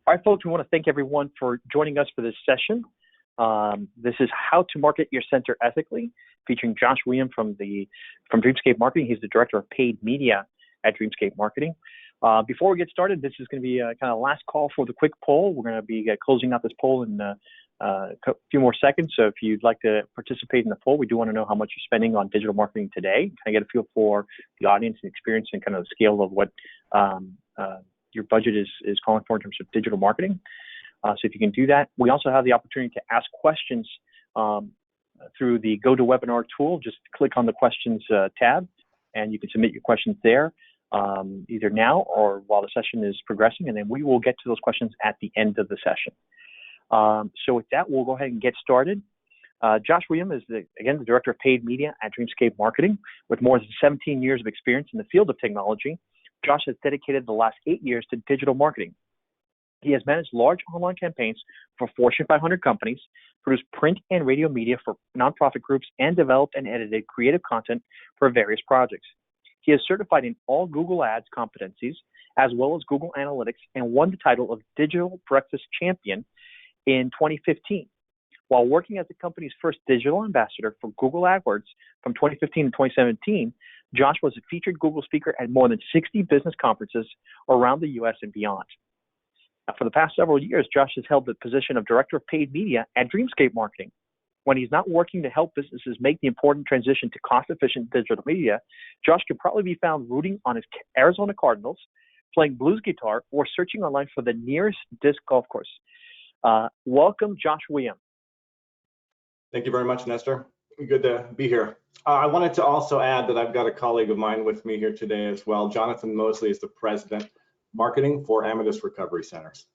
All right, folks, we want to thank everyone for joining us for this session. This is How to Market Your Center Ethically, featuring Josh Weum from Dreamscape Marketing. He's the Director of Paid Media at Dreamscape Marketing. Before we get started, this is going to be a kind of last call for the quick poll. We're going to be closing out this poll in a few more seconds. So if you'd like to participate in the poll, we do want to know how much you're spending on digital marketing today. Kind of get a feel for the audience and experience and kind of the scale of what your budget is calling for in terms of digital marketing. So if you can do that, we also have the opportunity to ask questions through the GoToWebinar tool. Just click on the questions tab, and you can submit your questions there either now or while the session is progressing, and then we will get to those questions at the end of the session. So with that, we'll go ahead and get started. Josh Weum is, again, the Director of Paid Media at Dreamscape Marketing. With more than 17 years of experience in the field of technology, Josh has dedicated the last 8 years to digital marketing. He has managed large online campaigns for Fortune 500 companies, produced print and radio media for nonprofit groups, and developed and edited creative content for various projects. He is certified in all Google Ads competencies, as well as Google Analytics, and won the title of Digital Breakfast Champion in 2015. While working as the company's first digital ambassador for Google AdWords from 2015 to 2017, Josh was a featured Google speaker at more than 60 business conferences around the U.S. and beyond. Now, for the past several years, Josh has held the position of Director of Paid Media at Dreamscape Marketing. When he's not working to help businesses make the important transition to cost-efficient digital media, Josh can probably be found rooting on his Arizona Cardinals, playing blues guitar, or searching online for the nearest disc golf course. Welcome, Josh Weum. Thank you very much, Nestor. Good to be here. I wanted to also add that I've got a colleague of mine with me here today as well. Jonathan Mosley is the President Marketing for Amadeus Recovery Centers.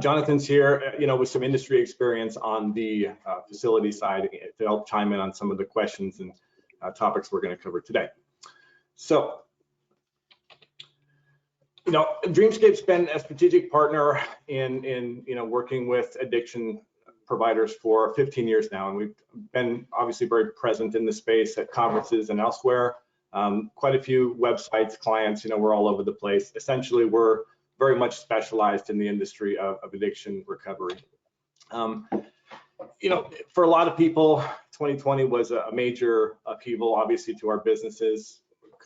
Jonathan's here, with some industry experience on the facility side to help chime in on some of the questions and topics we're going to cover today. So, Dreamscape's been a strategic partner in working with addiction providers for 15 years now, and we've been obviously very present in the space at conferences and elsewhere. Quite a few websites, clients, we're all over the place. Essentially, we're very much specialized in the industry of addiction recovery. For a lot of people, 2020 was a major upheaval, obviously, to our businesses.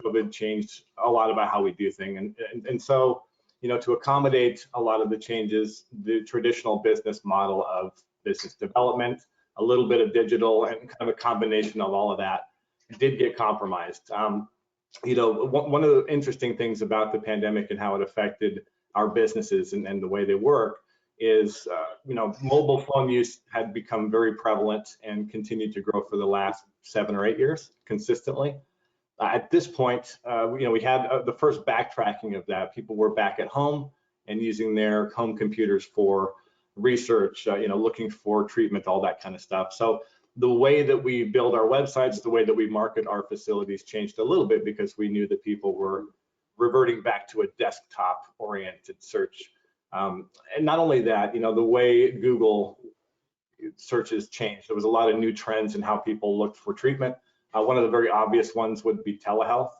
COVID changed a lot about how we do things. And so, to accommodate a lot of the changes, the traditional business model of business development, a little bit of digital, and kind of a combination of all of that did get compromised. One of the interesting things about the pandemic and how it affected our businesses and the way they work is, mobile phone use had become very prevalent and continued to grow for the last 7 or 8 years consistently. At this point, we had the first backtracking of that. People were back at home and using their home computers for research, looking for treatment, all that kind of stuff. So the way that we build our websites, the way that we market our facilities changed a little bit because we knew that people were reverting back to a desktop-oriented search. And not only that, the way Google searches changed. There was a lot of new trends in how people looked for treatment. One of the very obvious ones would be telehealth.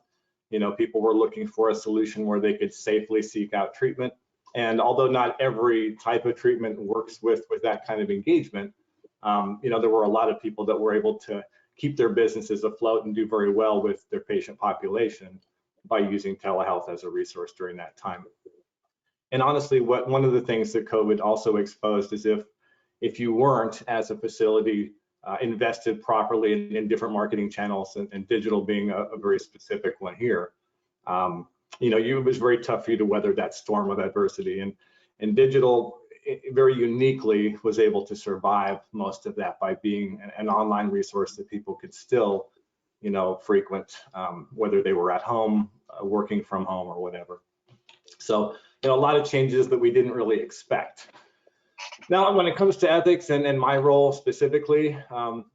People were looking for a solution where they could safely seek out treatment. And although not every type of treatment works with that kind of engagement, there were a lot of people that were able to keep their businesses afloat and do very well with their patient population by using telehealth as a resource during that time. And honestly, one of the things that COVID also exposed is if you weren't, as a facility, invested properly in different marketing channels, and digital being a very specific one here, it was very tough for you to weather that storm of adversity. And digital very uniquely was able to survive most of that by being an online resource that people could still, frequent, whether they were at home, working from home, or whatever. So, a lot of changes that we didn't really expect. Now, when it comes to ethics and my role specifically,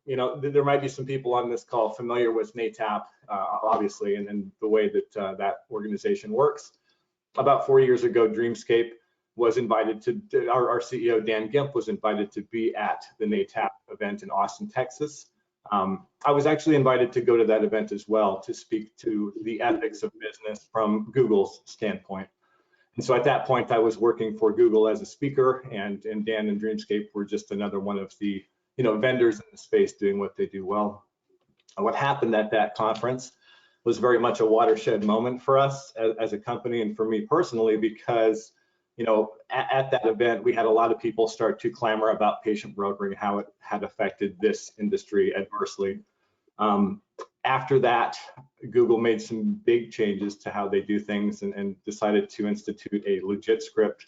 there might be some people on this call familiar with NATAP, obviously, and the way that that organization works. About 4 years ago, Dreamscape was invited to, our CEO, Dan Gimp, was invited to be at the NATAP event in Austin, Texas. I was actually invited to go to that event as well to speak to the ethics of business from Google's standpoint. And so at that point, I was working for Google as a speaker, and Dan and Dreamscape were just another one of the vendors in the space doing what they do well. And what happened at that conference was very much a watershed moment for us as a company and for me personally, because at that event, we had a lot of people start to clamor about patient brokering, how it had affected this industry adversely. After that, Google made some big changes to how they do things and decided to institute a LegitScript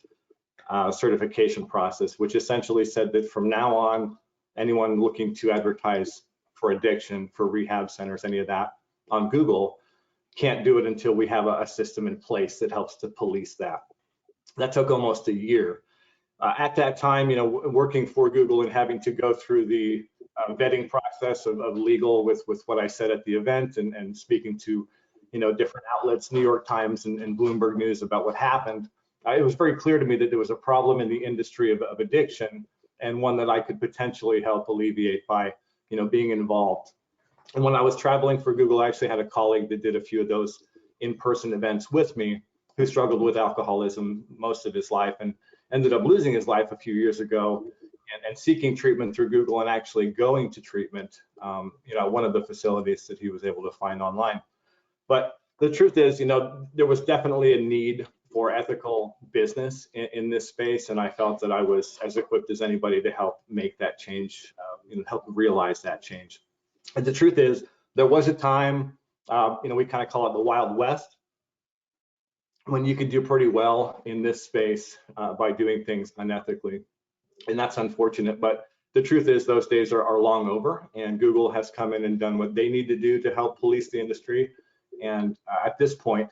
certification process, which essentially said that from now on, anyone looking to advertise for addiction, for rehab centers, any of that on Google can't do it until we have a system in place that helps to police that. That took almost a year. At that time, working for Google and having to go through the vetting process of legal with what I said at the event and speaking to different outlets, New York Times and Bloomberg News about what happened, it was very clear to me that there was a problem in the industry of addiction, and one that I could potentially help alleviate by being involved. And when I was traveling for Google, I actually had a colleague that did a few of those in-person events with me, who struggled with alcoholism most of his life and ended up losing his life a few years ago, and seeking treatment through Google and actually going to treatment, one of the facilities that he was able to find online. But the truth is, there was definitely a need for ethical business in this space, and I felt that I was as equipped as anybody to help make that change, help realize that change. And the truth is, there was a time, we kind of call it the Wild West, when you could do pretty well in this space by doing things unethically. And that's unfortunate, but the truth is those days are long over, and Google has come in and done what they need to do to help police the industry. And at this point,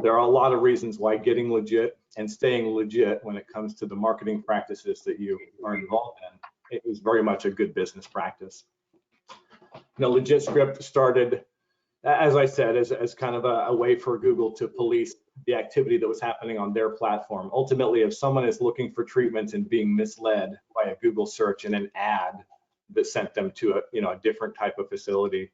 there are a lot of reasons why getting legit and staying legit when it comes to the marketing practices that you are involved in, it is very much a good business practice. LegitScript started, as I said, as kind of a way for Google to police the activity that was happening on their platform. Ultimately, if someone is looking for treatment and being misled by a Google search and an ad that sent them to a different type of facility,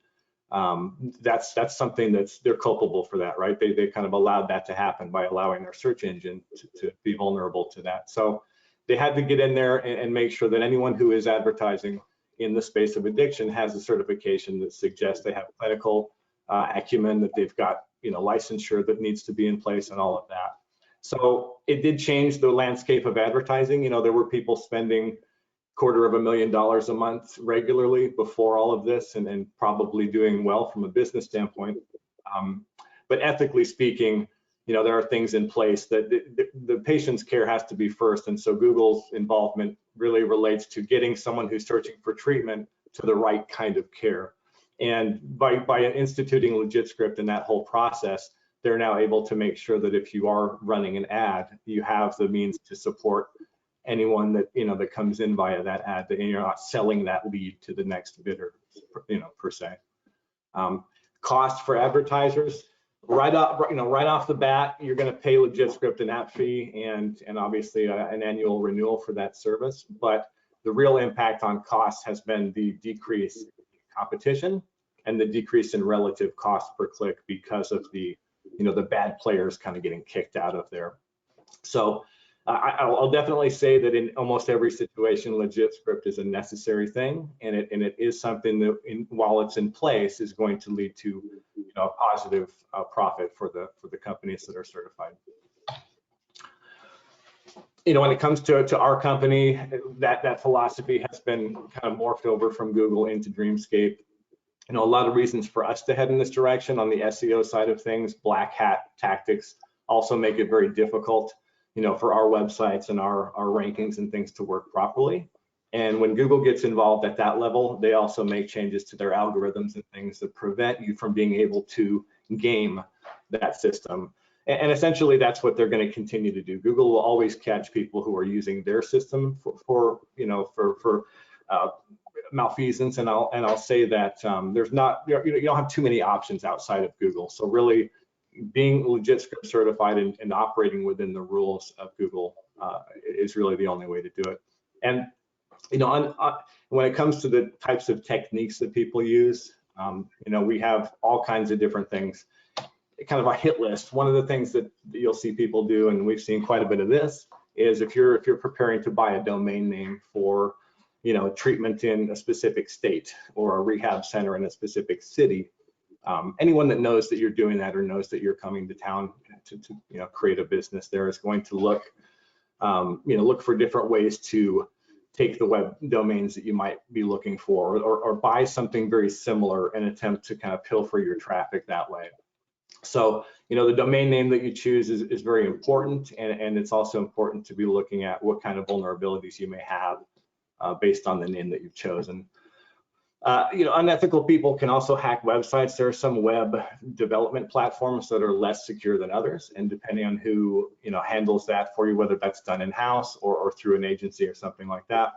that's something they're culpable for that, right? They kind of allowed that to happen by allowing their search engine to be vulnerable to that. So they had to get in there and make sure that anyone who is advertising in the space of addiction has a certification that suggests they have clinical acumen, that they've got licensure that needs to be in place and all of that. So it did change the landscape of advertising. There were people spending $250,000 a month regularly before all of this, and probably doing well from a business standpoint. But ethically speaking, there are things in place that the patient's care has to be first. And so Google's involvement really relates to getting someone who's searching for treatment to the right kind of care. And by instituting LegitScript and that whole process, they're now able to make sure that if you are running an ad, you have the means to support anyone that that comes in via that ad, that you're not selling that lead to the next bidder, per se. Cost for advertisers, right off the bat, you're going to pay LegitScript an app fee and obviously an annual renewal for that service. But the real impact on costs has been the decrease in competition and the decrease in relative cost per click because of the the bad players kind of getting kicked out of there. So I'll definitely say that in almost every situation, LegitScript is a necessary thing, and it is something that, while it's in place, is going to lead to a positive profit for the companies that are certified. When it comes to our company, that philosophy has been kind of morphed over from Google into Dreamscape. A lot of reasons for us to head in this direction. On the SEO side of things, black hat tactics also make it very difficult, for our websites and our rankings and things to work properly. And when Google gets involved at that level, they also make changes to their algorithms and things that prevent you from being able to game that system. And essentially, that's what they're going to continue to do. Google will always catch people who are using their system for malfeasance, and I'll say that there's not, you don't have too many options outside of Google. So really, being LegitScript certified and operating within the rules of Google is really the only way to do it. And when it comes to the types of techniques that people use, we have all kinds of different things. kind of a hit list. One of the things that you'll see people do, and we've seen quite a bit of this, is if you're preparing to buy a domain name for, you know, treatment in a specific state or a rehab center in a specific city, anyone that knows that you're doing that or knows that you're coming to town to you know, create a business there is going to look, you know, look for different ways to take the web domains that you might be looking for, or buy something very similar and attempt to kind of pilfer your traffic that way. So, you know, the domain name that you choose is very important, and it's also important to be looking at what kind of vulnerabilities you may have based on the name that you've chosen. You know, unethical people can also hack websites. There are some web development platforms that are less secure than others, and depending on who, you know, handles that for you, whether that's done in-house or through an agency or something like that,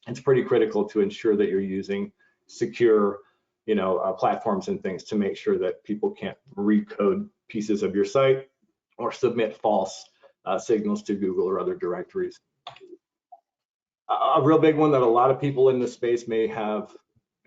it's pretty critical to ensure that you're using secure, you know, platforms and things to make sure that people can't recode pieces of your site or submit false signals to Google or other directories. A real big one that a lot of people in this space may have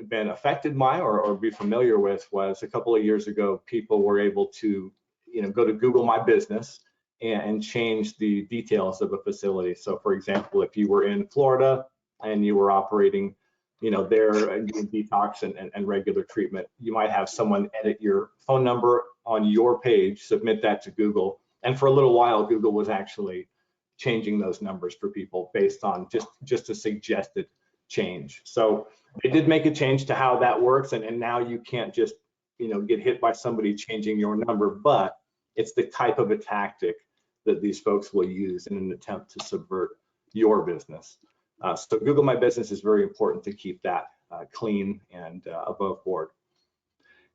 been affected by or be familiar with was a couple of years ago, people were able to, you know, go to Google My Business and change the details of a facility. So for example, if you were in Florida and you were operating, you know, there doing detox and regular treatment, you might have someone edit your phone number on your page, submit that to Google. And for a little while, Google was actually changing those numbers for people based on just a suggested change. So they did make a change to how that works, and now you can't just, you know, get hit by somebody changing your number, but it's the type of a tactic that these folks will use in an attempt to subvert your business. So Google My Business is very important to keep that clean and above board.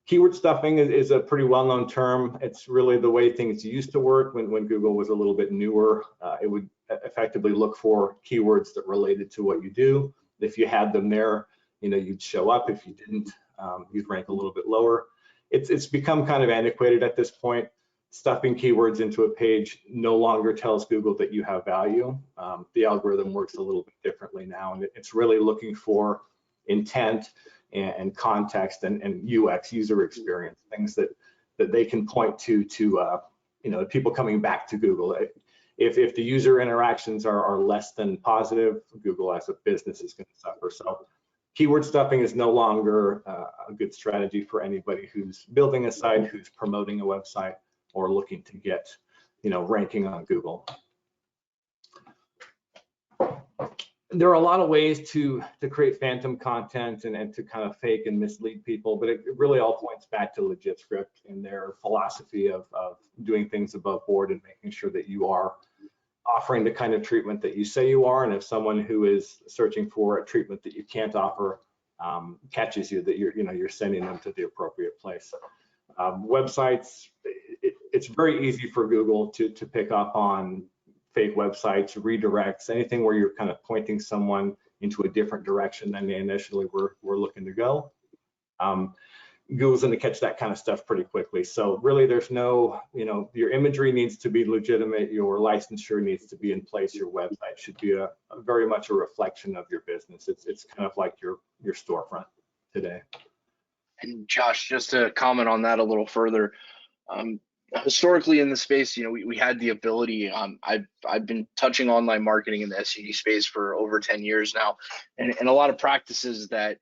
Keyword stuffing is a pretty well-known term. It's really the way things used to work when Google was a little bit newer. It would effectively look for keywords that related to what you do. If you had them there, you know, you'd show up. If you didn't, you'd rank a little bit lower. It's become kind of antiquated at this point. Stuffing keywords into a page no longer tells Google that you have value. The algorithm works a little bit differently now, and it's really looking for intent and context and UX, user experience, things that they can point to you know, people coming back to Google. If the user interactions are less than positive, Google as a business is going to suffer. So keyword stuffing is no longer a good strategy for anybody who's building a site, who's promoting a website, or looking to get, you know, ranking on Google. There are a lot of ways to create phantom content and to kind of fake and mislead people, but it really all points back to LegitScript and their philosophy of doing things above board and making sure that you are offering the kind of treatment that you say you are. And if someone who is searching for a treatment that you can't offer catches you, that you're sending them to the appropriate place. Websites, it's very easy for Google to pick up on fake websites, redirects, anything where you're kind of pointing someone into a different direction than they initially were looking to go. Google's going to catch that kind of stuff pretty quickly. So really there's no, you know, your imagery needs to be legitimate, your licensure needs to be in place, your website should be a very much a reflection of your business. It's kind of like your storefront today. And Josh, just to comment on that a little further, historically in the space, you know, we had the ability, I've been touching online marketing in the SED space for over 10 years now, and a lot of practices that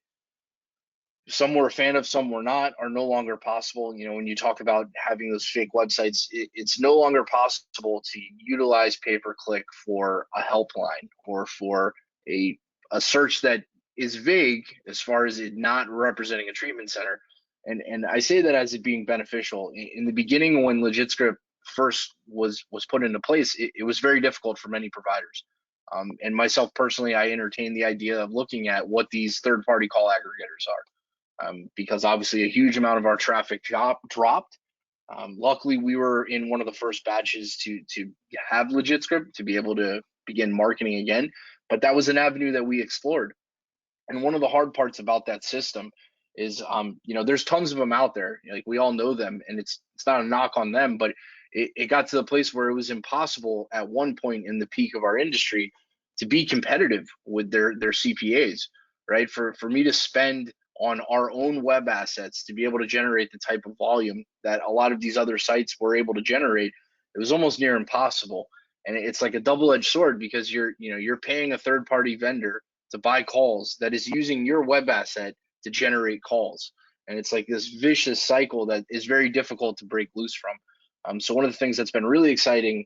some were a fan of, some were not, are no longer possible. You know, when you talk about having those fake websites, it's no longer possible to utilize pay-per-click for a helpline or for a search that is vague as far as it not representing a treatment center. And I say that as it being beneficial. In the beginning, when LegitScript first was put into place, it was very difficult for many providers. And myself personally, I entertained the idea of looking at what these third-party call aggregators are, because obviously a huge amount of our traffic dropped. Luckily, we were in one of the first batches to have LegitScript to be able to begin marketing again, but that was an avenue that we explored. And one of the hard parts about that system is, you know, there's tons of them out there. Like, we all know them, and it's not a knock on them, but it got to the place where it was impossible at one point in the peak of our industry to be competitive with their CPAs, right? For me to spend on our own web assets to be able to generate the type of volume that a lot of these other sites were able to generate, it was almost near impossible. And it's like a double-edged sword, because you're paying a third-party vendor to buy calls that is using your web asset to generate calls. And it's like this vicious cycle that is very difficult to break loose from. So one of the things that's been really exciting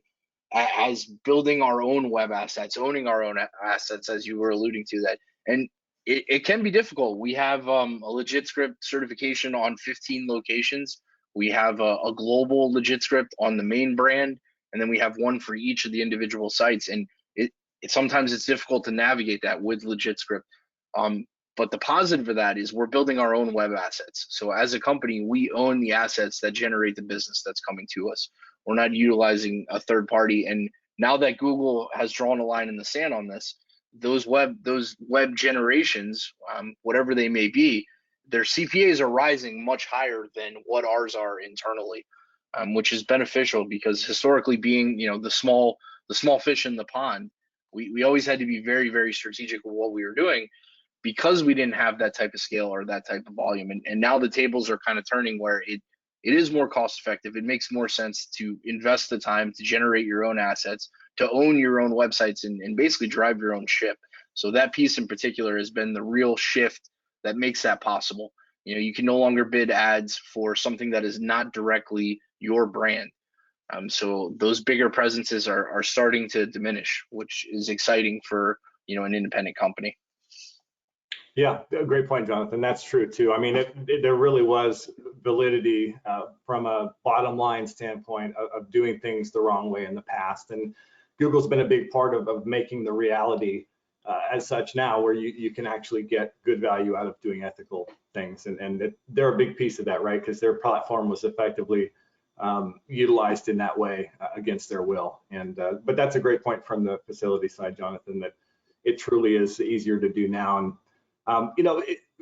as building our own web assets, owning our own assets, as you were alluding to that, and it can be difficult. We have a LegitScript certification on 15 locations. We have a global LegitScript on the main brand, and then we have one for each of the individual sites. And sometimes it's difficult to navigate that with LegitScript. But the positive of that is we're building our own web assets. So as a company, we own the assets that generate the business that's coming to us. We're not utilizing a third party. And now that Google has drawn a line in the sand on this, those web generations, whatever they may be, their CPAs are rising much higher than what ours are internally, which is beneficial, because historically, being the small fish in the pond, we always had to be very, very strategic with what we were doing, because we didn't have that type of scale or that type of volume. And now the tables are kind of turning, where it is more cost effective. It makes more sense to invest the time to generate your own assets, to own your own websites, and basically drive your own ship. So that piece in particular has been the real shift that makes that possible. You can no longer bid ads for something that is not directly your brand. So those bigger presences are starting to diminish, which is exciting for an independent company. Yeah, great point, Jonathan. That's true too. I mean, there really was validity from a bottom line standpoint of doing things the wrong way in the past, and Google's been a big part of making the reality as such now, where you can actually get good value out of doing ethical things, and they're a big piece of that, right? Because their platform was effectively utilized in that way against their will. And but that's a great point from the facility side, Jonathan, that it truly is easier to do now. And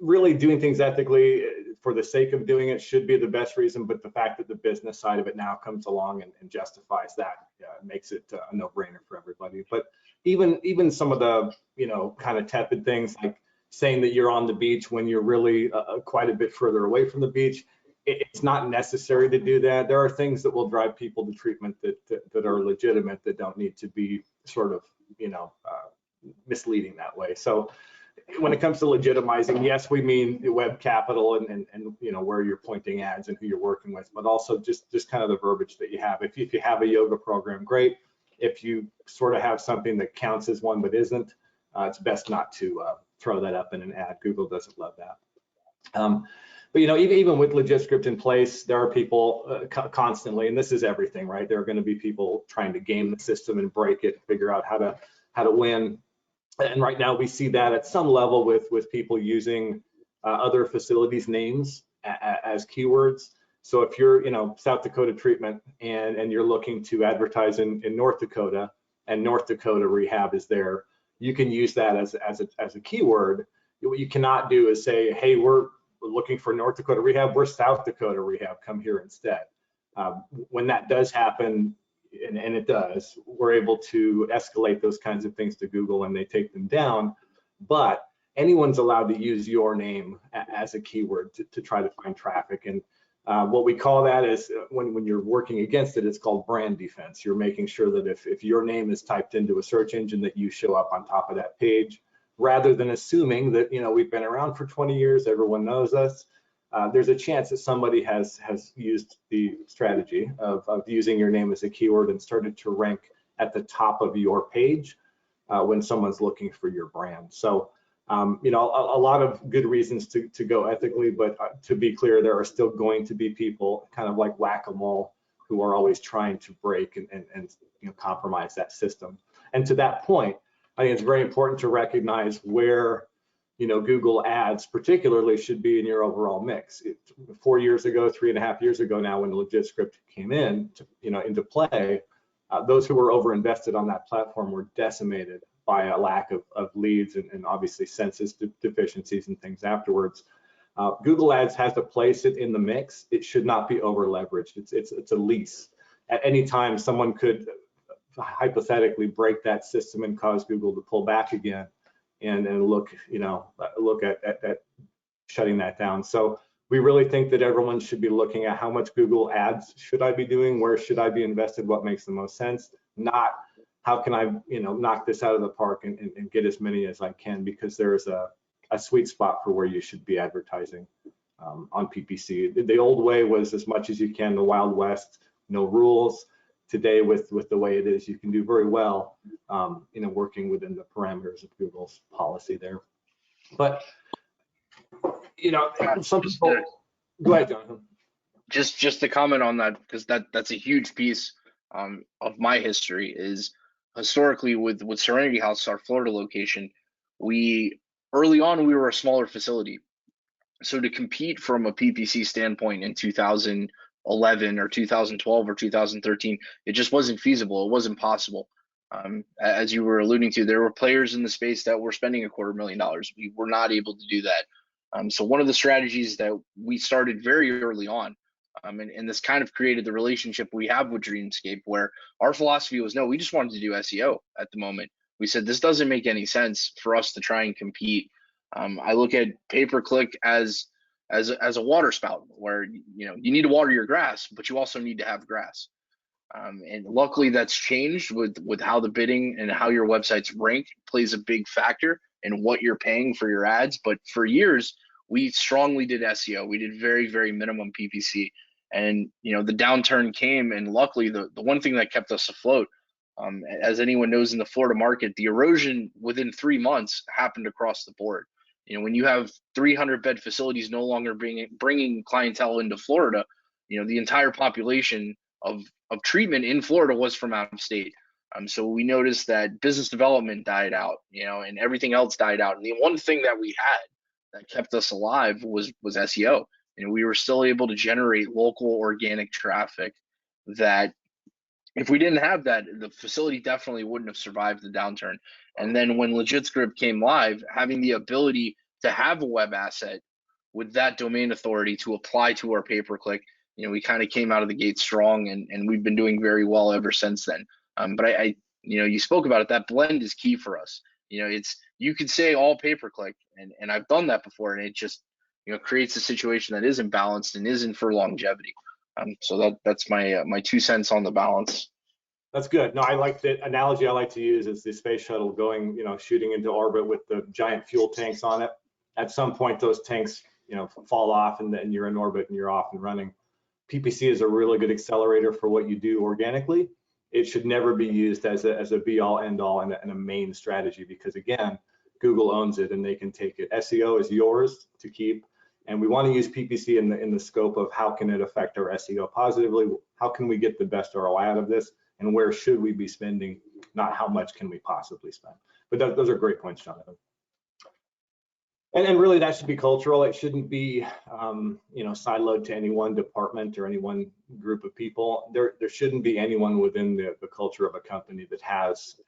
really doing things ethically for the sake of doing it should be the best reason, but the fact that the business side of it now comes along and justifies that makes it a no-brainer for everybody. But even some of the kind of tepid things, like saying that you're on the beach when you're really quite a bit further away from the beach, it's not necessary to do that. There are things that will drive people to treatment that are legitimate, that don't need to be sort of misleading that way. So when it comes to legitimizing, yes, we mean web capital and where you're pointing ads and who you're working with, but also just kind of the verbiage that you have. If you have a yoga program, great. If you sort of have something that counts as one but isn't, it's best not to throw that up in an ad. Google doesn't love that. But even with LegitScript in place, there are people constantly, and this is everything, right? There are going to be people trying to game the system and break it, figure out how to win. And right now we see that at some level with people using other facilities' names as keywords. So if you're South Dakota treatment and you're looking to advertise in North Dakota, and North Dakota rehab is there, you can use that as a keyword. What you cannot do is say, hey, we're looking for North Dakota rehab, we're South Dakota rehab, come here instead. When that does happen, and it does, we're able to escalate those kinds of things to Google and they take them down. But anyone's allowed to use your name as a keyword to try to find traffic. And what we call that is when you're working against it, it's called brand defense. You're making sure that if your name is typed into a search engine, that you show up on top of that page, rather than assuming that we've been around for 20 years, everyone knows us. There's a chance that somebody has used the strategy of using your name as a keyword and started to rank at the top of your page when someone's looking for your brand. So, a lot of good reasons to go ethically, but to be clear, there are still going to be people kind of like whack-a-mole who are always trying to break and compromise that system. And to that point, I think it's very important to recognize where Google ads particularly should be in your overall mix. 4 years ago, 3.5 years ago now, when LegitScript came into play, those who were overinvested on that platform were decimated by a lack of leads and obviously census deficiencies and things afterwards. Google Ads has to place it in the mix. It should not be over leveraged. It's a lease. At any time, someone could hypothetically break that system and cause Google to pull back again and look at shutting that down. So we really think that everyone should be looking at how much Google ads should I be doing, where should I be invested, what makes the most sense, not how can I, knock this out of the park and get as many as I can, because there's a sweet spot for where you should be advertising on PPC. The old way was as much as you can, the Wild West, no rules. Today, with the way it is, you can do very well, working within the parameters of Google's policy there. But some people. Go ahead, Jonathan. Just to comment on that, because that's a huge piece of my history. Is historically with Serenity House, our Florida location, early on we were a smaller facility, so to compete from a PPC standpoint in 2011 or 2012 or 2013, it just wasn't feasible. It wasn't possible. As you were alluding to, there were players in the space that were spending $250,000. We were not able to do that. So one of the strategies that we started very early on, and this kind of created the relationship we have with Dreamscape, where our philosophy was, no, we just wanted to do SEO at the moment. We said, this doesn't make any sense for us to try and compete. I look at pay-per-click as a water spout, where you need to water your grass, but you also need to have grass. And luckily that's changed with how the bidding and how your website's ranked plays a big factor in what you're paying for your ads. But for years, we strongly did SEO. We did very, very minimum PPC. And the downturn came, and luckily the one thing that kept us afloat, as anyone knows in the Florida market, the erosion within 3 months happened across the board. When you have 300 bed facilities no longer bringing clientele into Florida, the entire population of treatment in Florida was from out of state. So we noticed that business development died out, and everything else died out. And the one thing that we had that kept us alive was SEO. We were still able to generate local organic traffic that, if we didn't have that, the facility definitely wouldn't have survived the downturn. And then when LegitScript came live, having the ability to have a web asset with that domain authority to apply to our pay-per-click, we kind of came out of the gate strong, and we've been doing very well ever since then. But you spoke about it, that blend is key for us. You could say all pay-per-click, and I've done that before, and it just, creates a situation that isn't balanced and isn't for longevity. So that's my 2 cents on the balance. That's good. No, I like the analogy I like to use is the space shuttle going, shooting into orbit with the giant fuel tanks on it. At some point, those tanks, fall off, and then you're in orbit and you're off and running. PPC is a really good accelerator for what you do organically. It should never be used as a be-all, end-all and a main strategy, because again, Google owns it and they can take it. SEO is yours to keep, and we want to use PPC in the scope of how can it affect our SEO positively? How can we get the best ROI out of this? And where should we be spending? Not how much can we possibly spend. But those are great points, Jonathan. And really, that should be cultural. It shouldn't be, siloed to any one department or any one group of people. There shouldn't be anyone within the culture of a company that has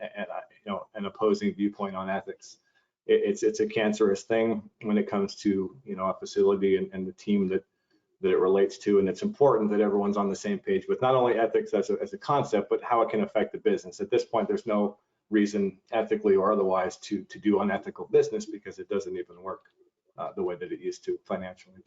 an opposing viewpoint on ethics. It's a cancerous thing when it comes to a facility and the team that it relates to, and it's important that everyone's on the same page with not only ethics as a concept, but how it can affect the business. At this point, there's no reason, ethically or otherwise, to do unethical business, because it doesn't even work the way that it used to financially.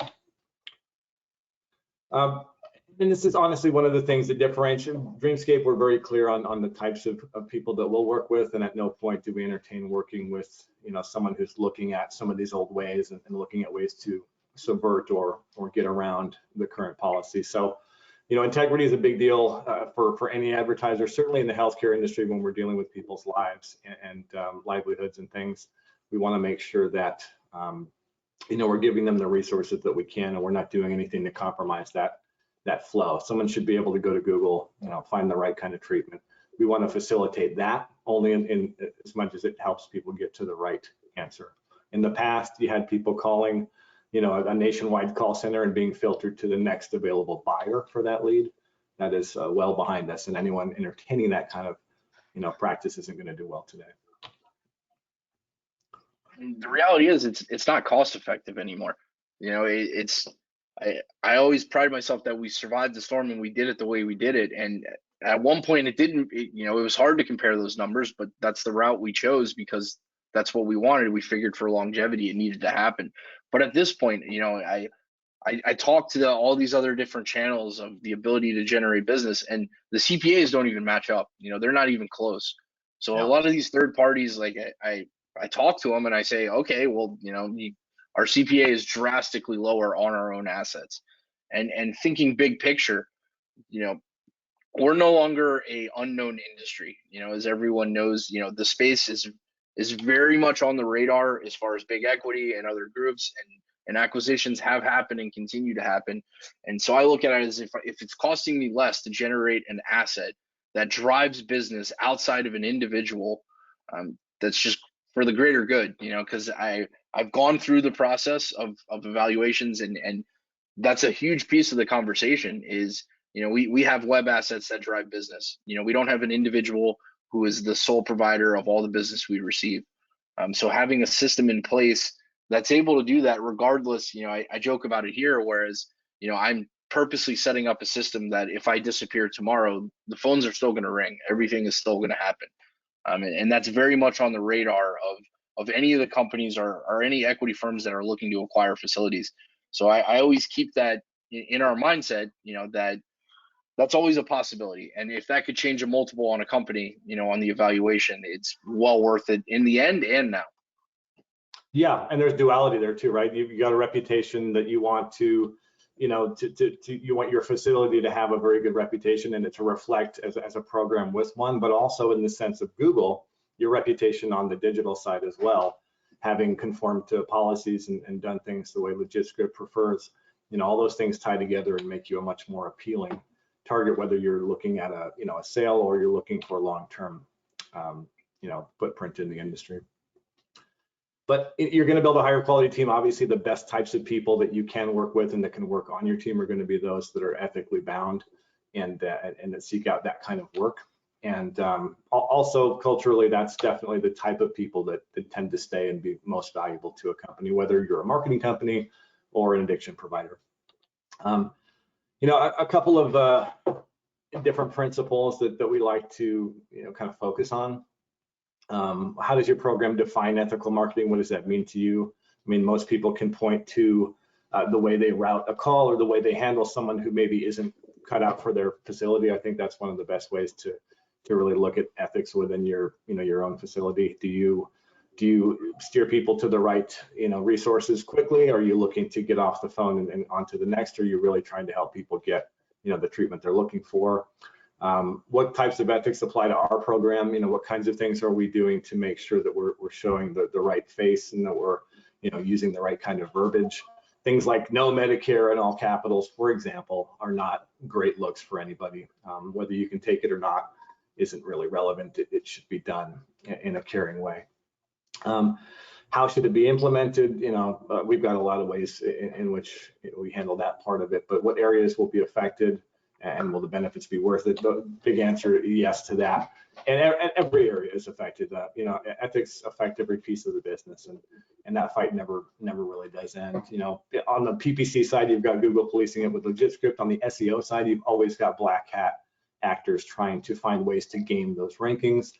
And this is honestly one of the things that differentiate Dreamscape. We're very clear on the types of people that we'll work with, and at no point do we entertain working with someone who's looking at some of these old ways and looking at ways to subvert or get around the current policy. So integrity is a big deal for any advertiser, certainly in the healthcare industry. When we're dealing with people's lives and livelihoods and things, we want to make sure that we're giving them the resources that we can, and we're not doing anything to compromise that flow. Someone should be able to go to Google, find the right kind of treatment. We want to facilitate that only in as much as it helps people get to the right answer. In the past, you had people calling a nationwide call center and being filtered to the next available buyer for that lead. That is well behind us, and anyone entertaining that kind of practice isn't going to do well today. The reality is it's not cost effective anymore. I always pride myself that we survived the storm and we did it the way we did it. And at one point it was hard to compare those numbers, but that's the route we chose because that's what we wanted. We figured for longevity, it needed to happen. But at this point, you know, I talked to all these other different channels of the ability to generate business, and the CPAs don't even match up. You know, they're not even close. So a lot of these third parties, like I talk to them and I say, okay, well, you know, our CPA is drastically lower on our own assets, and thinking big picture, you know, we're no longer a unknown industry. You know, as everyone knows, you know, the space is very much on the radar as far as big equity and other groups, and acquisitions have happened and continue to happen. And so I look at it as if it's costing me less to generate an asset that drives business outside of an individual, that's just for the greater good, you know, because I've gone through the process of evaluations, and that's a huge piece of the conversation is, you know, we have web assets that drive business. You know, we don't have an individual who is the sole provider of all the business we receive. So having a system in place that's able to do that regardless, you know, I joke about it here, whereas, you know, I'm purposely setting up a system that if I disappear tomorrow, the phones are still going to ring. Everything is still going to happen. And that's very much on the radar of any of the companies or any equity firms that are looking to acquire facilities. So I always keep that in our mindset, you know, that's always a possibility. And if that could change a multiple on a company, you know, on the evaluation, it's well worth it in the end and now. Yeah, and there's duality there too, right? You've got a reputation that you want to, you know, you want your facility to have a very good reputation and it to reflect as a program with one, but also in the sense of Google, your reputation on the digital side as well, having conformed to policies and done things the way LegitScript prefers, you know, all those things tie together and make you a much more appealing target, whether you're looking at a, you know, a sale or you're looking for long-term, you know, footprint in the industry. But you're going to build a higher quality team. Obviously, the best types of people that you can work with and that can work on your team are going to be those that are ethically bound and that seek out that kind of work. And also culturally, that's definitely the type of people that tend to stay and be most valuable to a company, whether you're a marketing company or an addiction provider. You know, a couple of different principles that we like to, you know, kind of focus on. How does your program define ethical marketing? What does that mean to you? I mean, most people can point to the way they route a call or the way they handle someone who maybe isn't cut out for their facility. I think that's one of the best ways to really look at ethics within your, you know, your own facility. Do you steer people to the right, you know, resources quickly? Are you looking to get off the phone and onto the next? Or are you really trying to help people get, you know, the treatment they're looking for? What types of ethics apply to our program? You know, what kinds of things are we doing to make sure that we're showing the right face and that we're, you know, using the right kind of verbiage? Things like no Medicare in all capitals, for example, are not great looks for anybody. Whether you can take it or not isn't really relevant. It should be done in a caring way. How should it be implemented? You know, we've got a lot of ways in which we handle that part of it, but what areas will be affected? And will the benefits be worth it? The big answer, yes to that. And every area is affected. You know, ethics affect every piece of the business, and that fight never really does end. You know, on the PPC side, you've got Google policing it with LegitScript. On the SEO side, you've always got black hat actors trying to find ways to game those rankings.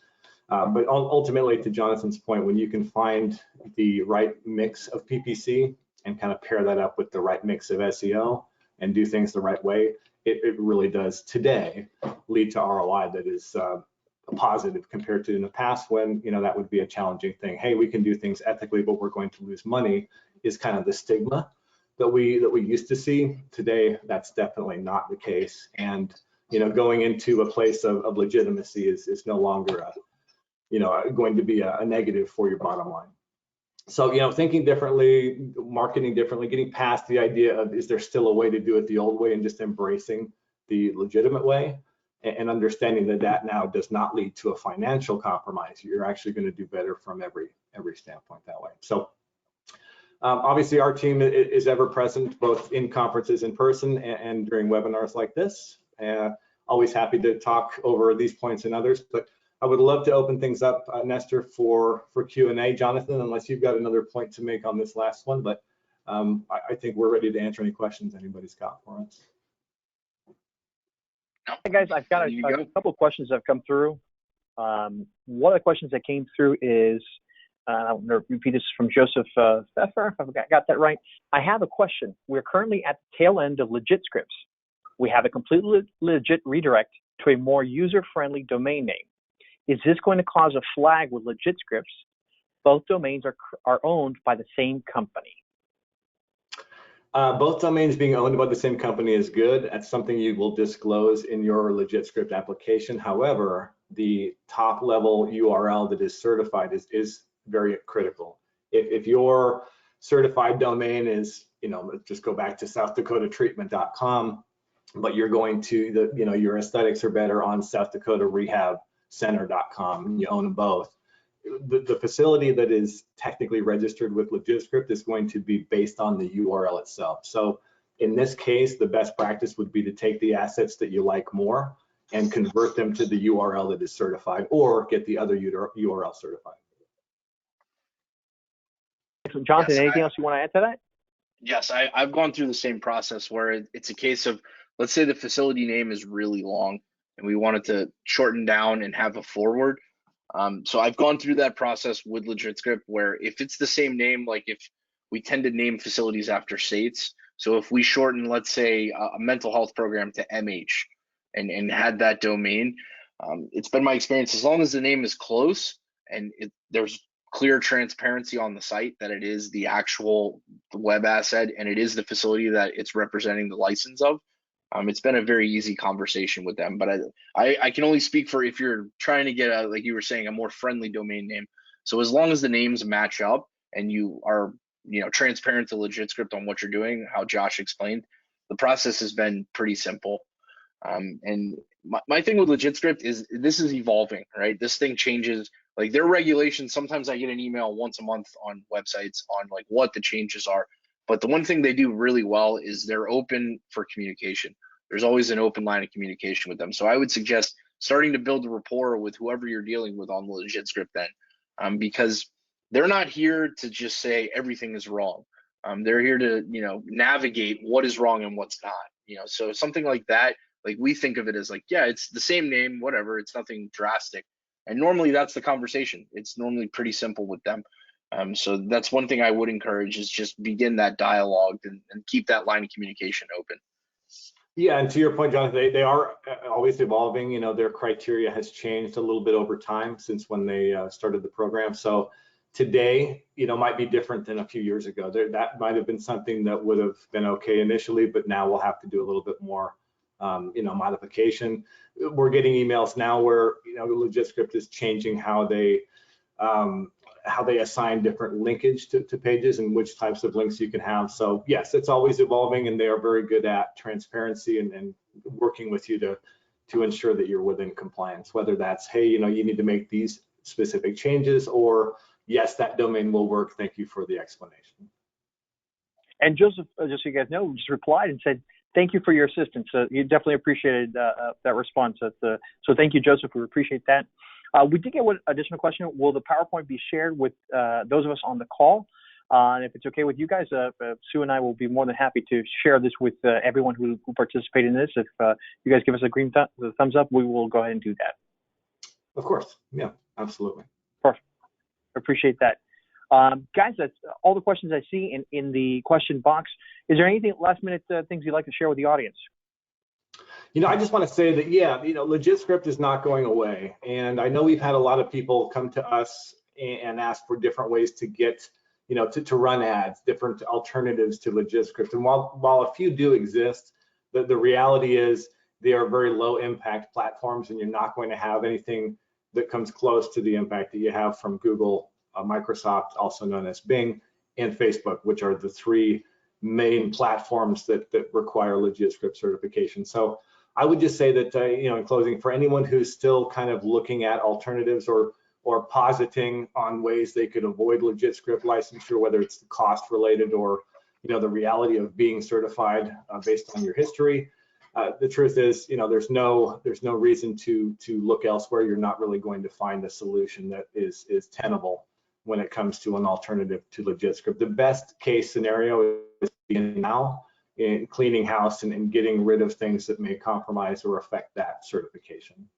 But ultimately, to Jonathan's point, when you can find the right mix of PPC and kind of pair that up with the right mix of SEO and do things the right way, it really does today lead to ROI that is a positive compared to in the past when, you know, that would be a challenging thing. Hey, we can do things ethically, but we're going to lose money is kind of the stigma that we used to see. Today, that's definitely not the case. And, you know, going into a place of legitimacy is no longer you know, going to be a negative for your bottom line. So, you know, thinking differently, marketing differently, getting past the idea of is there still a way to do it the old way and just embracing the legitimate way and understanding that now does not lead to a financial compromise. You're actually going to do better from every standpoint that way. So obviously our team is ever present both in conferences in person and during webinars like this. Always happy to talk over these points and others, but I would love to open things up, Nestor, for Q&A. Jonathan, unless you've got another point to make on this last one, but I think we're ready to answer any questions anybody's got for us. Hey guys, I've got a couple of questions that have come through. One of the questions that came through is, I'm going to repeat this from Joseph Pfeffer, if I got that right. I have a question. We're currently at the tail end of LegitScript. We have a completely legit redirect to a more user-friendly domain name. Is this going to cause a flag with LegitScript? Both domains are owned by the same company. Both domains being owned by the same company is good. That's something you will disclose in your LegitScript application. However, the top level URL that is certified is very critical. If your certified domain is, let's just go back to southdakota-treatment.com, but you're going to your aesthetics are better on southdakota-rehab-center.com, you own them both. The facility that is technically registered with LegitScript is going to be based on the URL itself. So in this case, the best practice would be to take the assets that you like more and convert them to the URL that is certified, or get the other URL certified. Jonathan, anything else you want to add to that? Yes, I've gone through the same process where it's a case of, let's say the facility name is really long and we wanted to shorten down and have a forward. So I've gone through that process with LegitScript where if it's the same name, like if we tend to name facilities after states. So if we shorten, let's say a mental health program to MH and had that domain, it's been my experience, as long as the name is close and there's clear transparency on the site that it is the actual web asset and it is the facility that it's representing the license of, it's been a very easy conversation with them. But I can only speak for if you're trying to get like you were saying, a more friendly domain name. So as long as the names match up and you are, transparent to LegitScript on what you're doing, how Josh explained, the process has been pretty simple. And my thing with LegitScript is this is evolving, right? This thing changes, like their regulations. Sometimes I get an email once a month on websites on like what the changes are. But the one thing they do really well is they're open for communication. There's always an open line of communication with them. So I would suggest starting to build a rapport with whoever you're dealing with on LegitScript then, because they're not here to just say everything is wrong. They're here to, navigate what is wrong and what's not, so something like that, like we think of it as like, yeah, it's the same name, whatever, it's nothing drastic. And normally that's the conversation. It's normally pretty simple with them. So that's one thing I would encourage is just begin that dialogue and keep that line of communication open. Yeah, and to your point, Jonathan, they are always evolving. Their criteria has changed a little bit over time since when they started the program. So today, might be different than a few years ago. That might have been something that would have been okay initially, but now we'll have to do a little bit more, modification. We're getting emails now where, LegitScript is changing how they assign different linkage to pages and which types of links you can have. So yes, it's always evolving, and they are very good at transparency and working with you to ensure that you're within compliance, whether that's, hey, you need to make these specific changes, or yes, that domain will work. Thank you for the explanation. And Joseph, just so you guys know, just replied and said, thank you for your assistance. You definitely appreciated that response. So thank you, Joseph. We appreciate that. We did get one additional question. Will the PowerPoint be shared with those of us on the call? And if it's okay with you guys, Sue and I will be more than happy to share this with everyone who participated in this. If you guys give us a green thumbs up, we will go ahead and do that. Of course. Yeah, absolutely. Perfect. Appreciate that. Guys, that's all the questions I see in the question box. Is there anything last minute things you'd like to share with the audience? I just want to say that, yeah, LegitScript is not going away. And I know we've had a lot of people come to us and ask for different ways to get, to run ads, different alternatives to LegitScript. And while a few do exist, the reality is they are very low impact platforms, and you're not going to have anything that comes close to the impact that you have from Google, Microsoft, also known as Bing, and Facebook, which are the three main platforms that require LegitScript certification. So I would just say that, in closing, for anyone who's still kind of looking at alternatives or positing on ways they could avoid LegitScript licensure, whether it's the cost related or, the reality of being certified based on your history, the truth is, there's no reason to look elsewhere. You're not really going to find a solution that is tenable when it comes to an alternative to LegitScript. The best case scenario is now in cleaning house and getting rid of things that may compromise or affect that certification.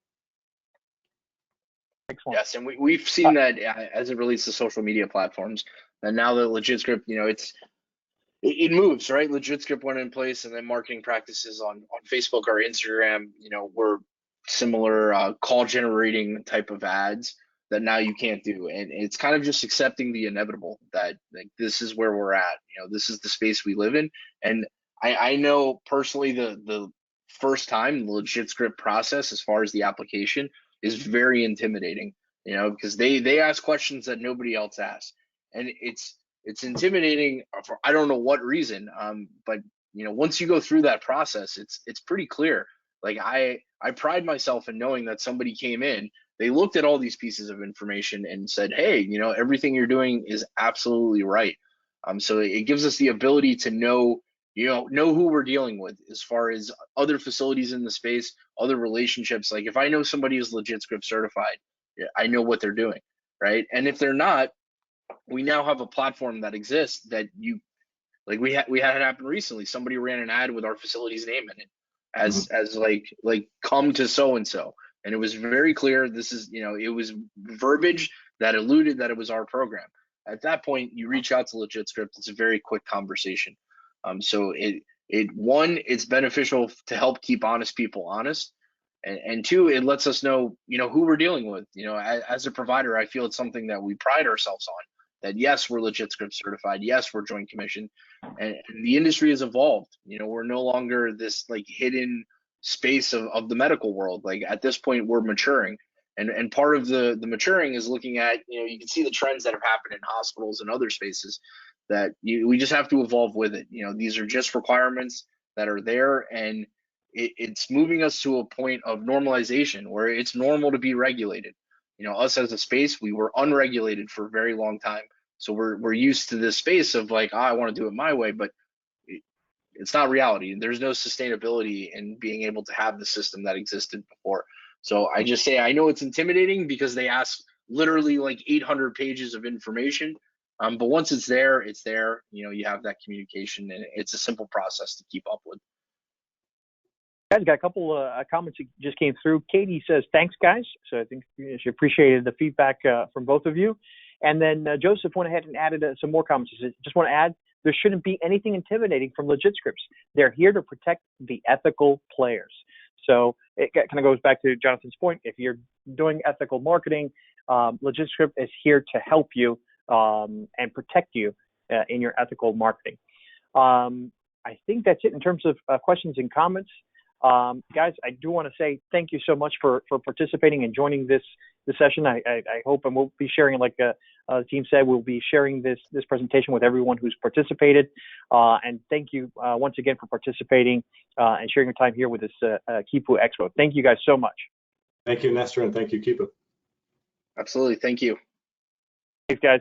Excellent. Yes, and we've seen that as it relates to social media platforms. And now the LegitScript, it moves, right? LegitScript went in place, and then marketing practices on Facebook or Instagram, were similar call generating type of ads that now you can't do. And it's kind of just accepting the inevitable that like this is where we're at. This is the space we live in. And I know personally the first time the LegitScript process, as far as the application, is very intimidating, because they ask questions that nobody else asks. And it's intimidating for I don't know what reason. But once you go through that process, it's pretty clear. Like I pride myself in knowing that somebody came in, they looked at all these pieces of information and said, hey, everything you're doing is absolutely right. So it gives us the ability to know who we're dealing with as far as other facilities in the space, other relationships. Like if I know somebody is LegitScript certified, I know what they're doing, right? And if they're not, we now have a platform that exists that we had it happen recently. Somebody ran an ad with our facility's name in it as like come to so and so, and it was very clear. This is it was verbiage that alluded that it was our program. At that point, you reach out to LegitScript. It's a very quick conversation. So it's beneficial to help keep honest people honest, and two, it lets us know who we're dealing with. As a provider, I feel it's something that we pride ourselves on. That yes, we're LegitScript certified. Yes, we're Joint Commission, and the industry has evolved. We're no longer this like hidden space of the medical world. Like at this point, we're maturing, and part of the maturing is looking at you can see the trends that have happened in hospitals and other spaces that we just have to evolve with it. These are just requirements that are there, and it's moving us to a point of normalization where it's normal to be regulated. Us as a space, we were unregulated for a very long time. So we're used to this space of like, I want to do it my way, but it's not reality. There's no sustainability in being able to have the system that existed before. So I just say, I know it's intimidating because they ask literally like 800 pages of information. But once it's there, it's there. You have that communication, and it's a simple process to keep up with. Guys, got a couple comments that just came through. Katie says, thanks, guys. So I think she appreciated the feedback from both of you. And then Joseph went ahead and added some more comments. He said, just want to add, there shouldn't be anything intimidating from LegitScripts. They're here to protect the ethical players. So it kind of goes back to Jonathan's point. If you're doing ethical marketing, LegitScript is here to help you and protect you in your ethical marketing. I think that's it in terms of questions and comments. Guys, I do want to say thank you so much for participating and joining this session. I hope, and we'll be sharing, like the team said, we'll be sharing this presentation with everyone who's participated. And thank you once again for participating and sharing your time here with this KipuExpo. Thank you guys so much. Thank you, Nestor, and thank you, Kipu. Absolutely. Thank you. Thanks, guys.